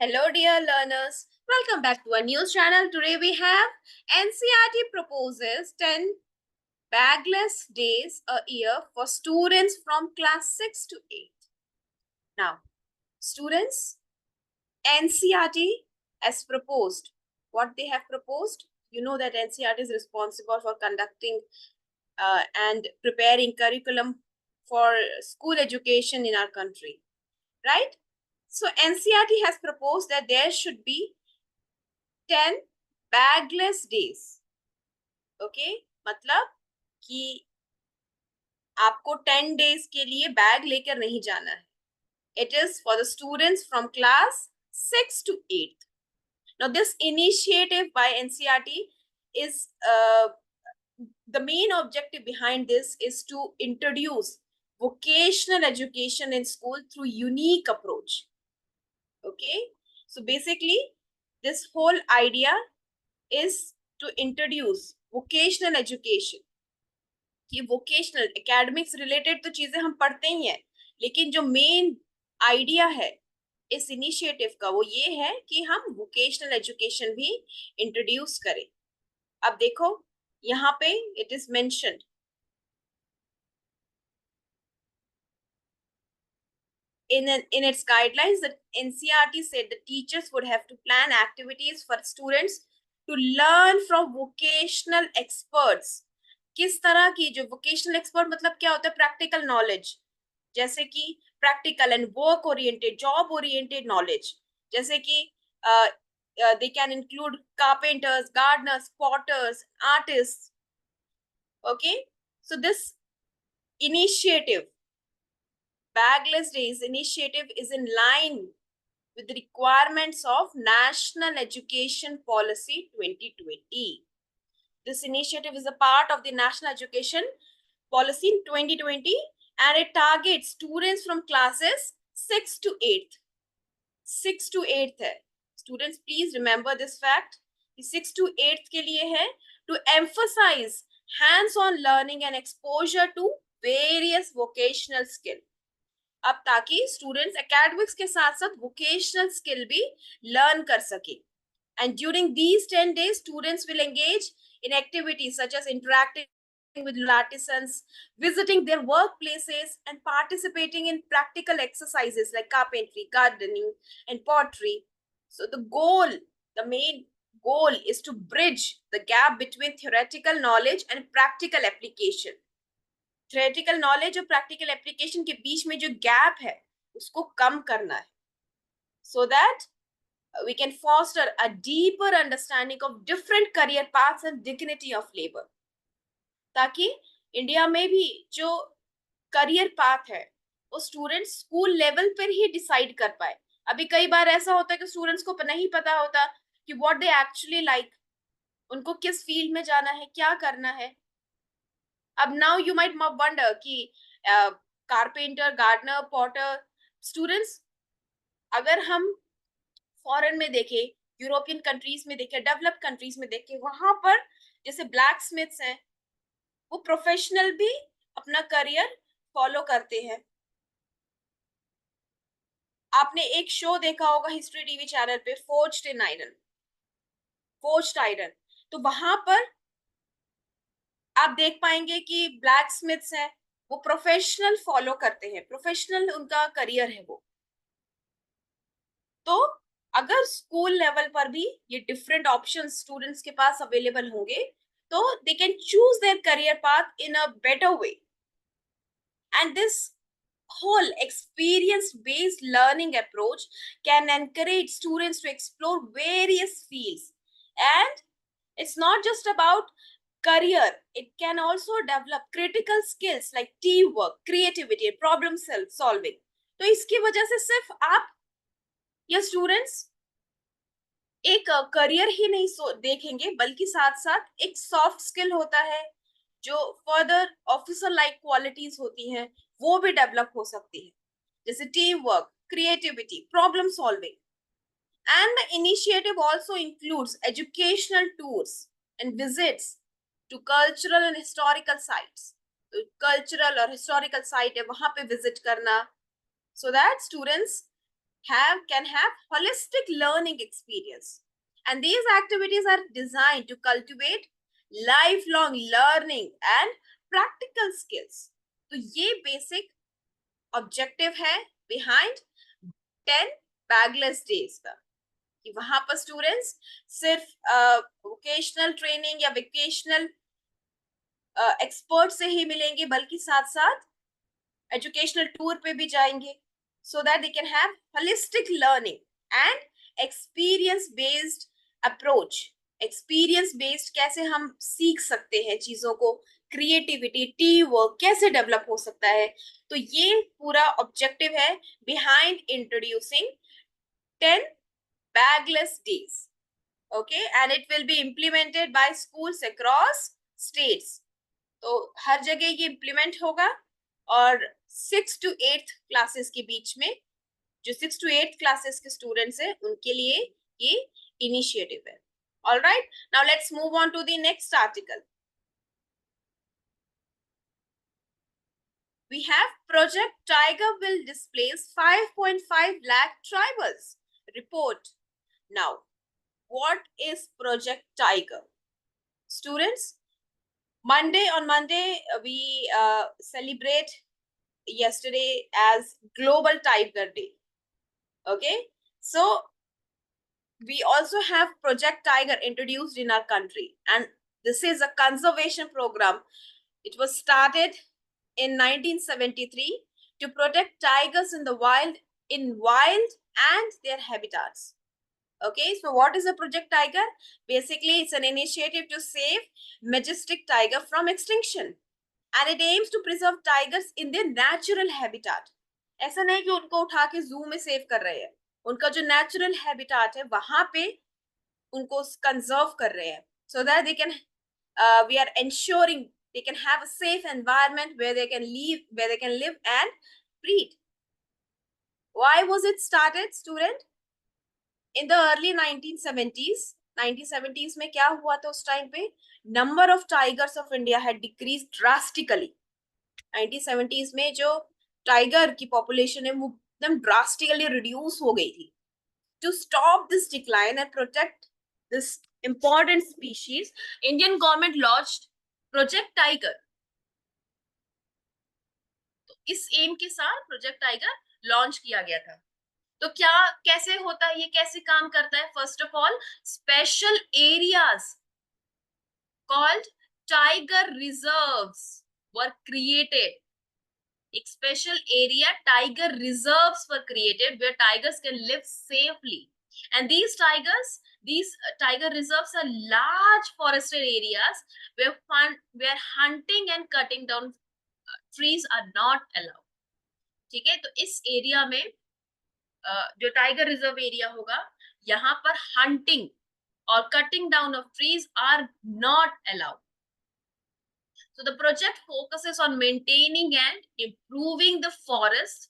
Hello, dear learners. Welcome back to our news channel. Today we have NCERT proposes 10 bagless days a year for students from class 6 to 8. Now, students, NCERT has proposed. What they have proposed? You know that NCERT is responsible for conducting and preparing curriculum for school education in our country, right? So NCERT has proposed that there should be 10 bagless days. Okay मतलब कि आपको 10 days के लिए bag लेकर नहीं जाना है. It is for the students from class 6 to 8. Now this initiative by NCERT is the main objective behind this is to introduce vocational education in school through unique approach. Okay, so basically this whole idea is to introduce vocational education. कि vocational academics related तो चीजें हम पढ़ते ही हैं, लेकिन जो main idea है इस इनिशिएटिव का वो ये है कि हम वोकेशनल एजुकेशन भी इंट्रोड्यूस करें. अब देखो यहाँ पे it is mentioned in its guidelines that NCERT said the teachers would have to plan activities for students to learn from vocational experts. किस तरह की, जो vocational expert मतलब क्या होता है? प्रैक्टिकल नॉलेज, जैसे कि practical and work oriented, job oriented knowledge, जैसे कि they can include carpenters, gardeners, potters, artists. Okay, so this initiative, bagless days initiative, is in line with the requirements of National Education Policy 2020. This initiative is a part of the National Education Policy in 2020 and it targets students from classes 6 to 8. 6 to 8 है. Students, please remember this fact. 6 to 8 के लिए है to emphasize hands-on learning and exposure to various vocational skill. अब ताकि students academics के साथ साथ vocational skill भी लर्न कर सके. And during these 10 days, students will engage in activities such as interacting with artisans, visiting their workplaces, and participating in practical exercises like carpentry, gardening, and pottery. So the main goal is to bridge the gap between theoretical knowledge and practical application. Theoretical knowledge और practical application के बीच में जो gap है उसको कम करना है, so that we can foster a deeper understanding of different career paths and dignity of labor. ताकि India में भी जो करियर पाथ है वो स्टूडेंट्स स्कूल लेवल पर ही डिसाइड कर पाए. अभी कई बार ऐसा होता है कि स्टूडेंट्स को नहीं पता होता कि व्हाट दे एक्चुअली लाइक, उनको किस फील्ड में जाना है, क्या करना है. अब नाउ यू माइट वंडर कि कारपेंटर, गार्डनर, पॉटर, स्टूडेंट्स अगर हम फॉरेन में देखें, यूरोपियन कंट्रीज में देखें, डेवलप्ड कंट्रीज में देखें, वहां पर जैसे ब्लैक स्मिथ्स हैं, वो प्रोफेशनल भी अपना करियर फॉलो करते हैं. आपने एक शो देखा होगा हिस्ट्री टीवी चैनल पे, फोर्ज्ड आयरन. तो वहां पर आप देख पाएंगे कि ब्लैक स्मिथ्स हैं, वो प्रोफेशनल फॉलो करते हैं, प्रोफेशनल उनका करियर है वो. तो अगर स्कूल लेवल पर भी ये डिफरेंट ऑप्शंस स्टूडेंट्स के पास अवेलेबल होंगे तो they can choose their career path in a better way. And this whole experience based learning approach can encourage students to explore various fields. And it's not just about career, it can also develop critical skills like teamwork, creativity, problem solving. तो इसकी वजह से सिर्फ आप या students एक career ही नहीं देखेंगे, बल्कि साथ साथ एक सॉफ्ट स्किल होता है जो फर्दर ऑफिसर लाइक क्वालिटीज होती हैं वो भी डेवलप हो सकती है, जैसे team work, creativity, problem solving. And the initiative also includes educational tours and visits to cultural and historical sites. तो कल्चरल और हिस्टोरिकल साइट है वहां पे विजिट करना, so that students can have holistic learning experience. And these activities are designed to cultivate lifelong learning and practical skills. तो ये basic objective है behind 10 bagless days का, कि वहां पर स्टूडेंट्स सिर्फ वोकेशनल ट्रेनिंग या वोकेशनल एक्सपर्ट से ही मिलेंगे, बल्कि साथ साथ एजुकेशनल टूर पे भी जाएंगे, so that they can have holistic learning and experience based approach. Experience based कैसे हम सीख सकते हैं चीजों को, क्रिएटिविटी, टीम वर्क कैसे डेवलप हो सकता है. तो ये पूरा ऑब्जेक्टिव है behind introducing 10 bagless days. Okay, and it will be implemented by schools across states. तो हर जगह ये इम्प्लीमेंट होगा, और 6 to 8 क्लासेस के बीच में जो 6 to 8 क्लासेस के स्टूडेंट्स हैं उनके लिए ये इनिशिएटिव है. All right, now let's move on to the next article. We have Project Tiger will displace 5.5 lakh tribals. Report. Now, what is Project Tiger? Students, on Monday, we celebrate yesterday as Global Tiger Day. Okay, so we also have Project Tiger introduced in our country, and this is a conservation program. It was started in 1973 to protect tigers in the wild, and their habitats. Okay, so what is a Project Tiger? Basically, it's an initiative to save majestic tiger from extinction, and it aims to preserve tigers in their natural habitat. ऐसा नहीं कि उनको उठा के जू में save कर रहे हैं, उनका जो नेचुरल हैबिटाट है वहां पे उनको कंजर्व कर रहे हैं, so that they can we are ensuring they can have a safe environment where they can live and breed. Why was it started, student? In the early 1970s में क्या हुआ था उस टाइम पे? Number of tigers of India had decrease drastically. 1970s में जो tiger की population है वो एकदम ड्रास्टिकली रिड्यूस हो गई थी. To stop this decline and protect this important species, Indian government launched Project Tiger. तो इस एम के साथ प्रोजेक्ट टाइगर लॉन्च किया गया था. तो क्या कैसे होता है, ये कैसे काम करता है? First of all, special areas called tiger reserves were created. एक special area tiger reserves were created where tigers can live safely. And these tiger reserves are large forested areas where hunting and cutting down trees are not allowed. ठीक है, तो इस area में जो tiger reserve area होगा, यहाँ पर hunting और cutting down of trees are not allowed. So the project focuses on maintaining and improving the forest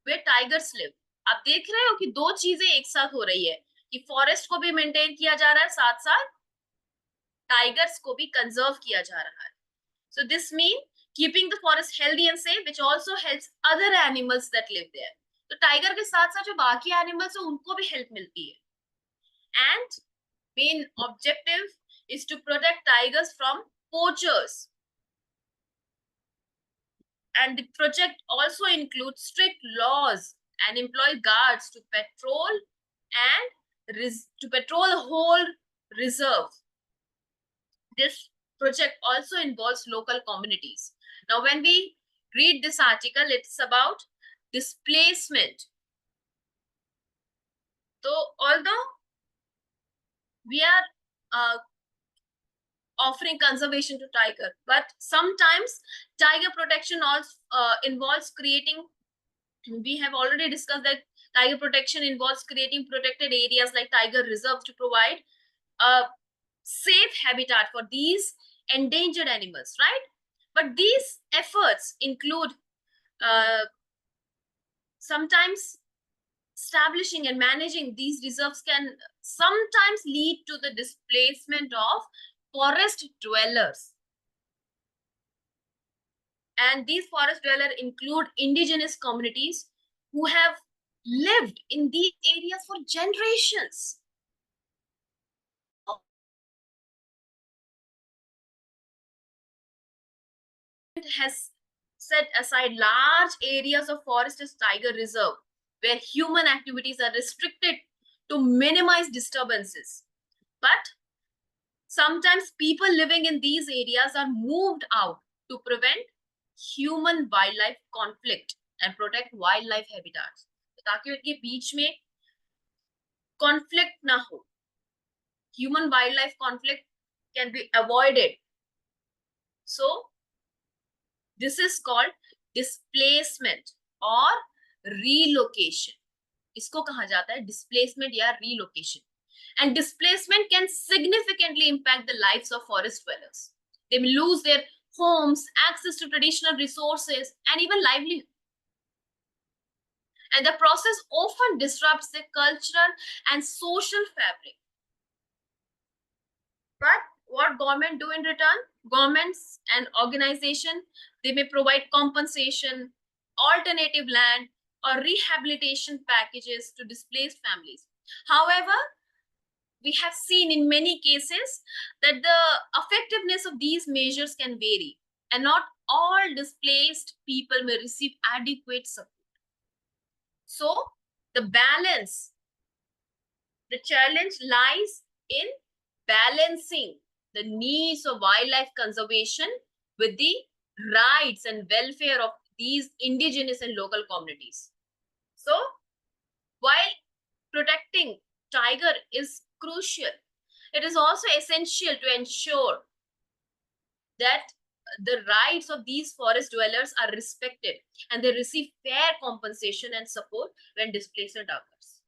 where tigers live. आप देख रहे हो कि दो चीजें एक साथ हो रही है, कि फॉरेस्ट को भी मेंटेन किया जा रहा है, साथ साथ टाइगर्स को भी कंजर्व किया जा रहा है. So this means keeping the forest healthy and safe, which also helps other animals that live there. तो टाइगर के साथ साथ जो बाकी एनिमल्स है उनको भी हेल्प मिलती है. And main objective is to protect tigers from poachers. And the project also includes strict laws and employ guards to patrol the whole reserve. This project also involves local communities. Now, when we read this article, it's about displacement. So, although we are offering conservation to tiger, but sometimes tiger protection also involves creating, we have already discussed that tiger protection involves creating protected areas like tiger reserves to provide a safe habitat for these endangered animals, right? But these efforts include sometimes establishing and managing these reserves can sometimes lead to the displacement of forest dwellers. And these forest dwellers include indigenous communities who have lived in these areas for generations. Has set aside large areas of forest as tiger reserve, where human activities are restricted to minimize disturbances. But sometimes people living in these areas are moved out to prevent human wildlife conflict and protect wildlife habitats, ताकि उनके बीच में conflict ना हो. Human wildlife conflict can be avoided. So this is called displacement or relocation. इसको कहा जाता है displacement या relocation. And displacement can significantly impact the lives of forest dwellers. They may lose their homes, access to traditional resources, and even livelihood. And the process often disrupts their cultural and social fabric. But what government do in return? Governments and organization, they may provide compensation, alternative land, or rehabilitation packages to displaced families. However, we have seen in many cases that the effectiveness of these measures can vary, and not all displaced people may receive adequate support. So the balance, the challenge lies in balancing the needs of wildlife conservation with the rights and welfare of these indigenous and local communities. So while protecting tiger is crucial, it is also essential to ensure that the rights of these forest dwellers are respected and they receive fair compensation and support when displacement occurs.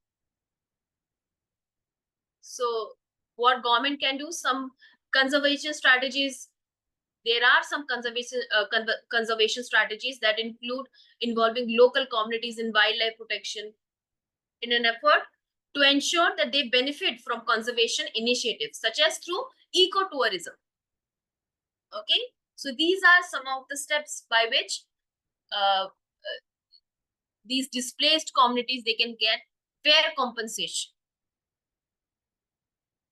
So what government can do, some conservation strategies, there are some conservation strategies that include involving local communities in wildlife protection in an effort to ensure that they benefit from conservation initiatives such as through ecotourism. Okay, so these are some of the steps by which these displaced communities, they can get fair compensation.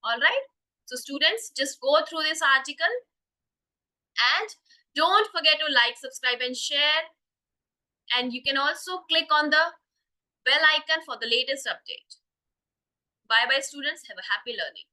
All right, so students, just go through this article and don't forget to like, subscribe, and share. And you can also click on the bell icon for the latest update. Bye bye, students. Have a happy learning.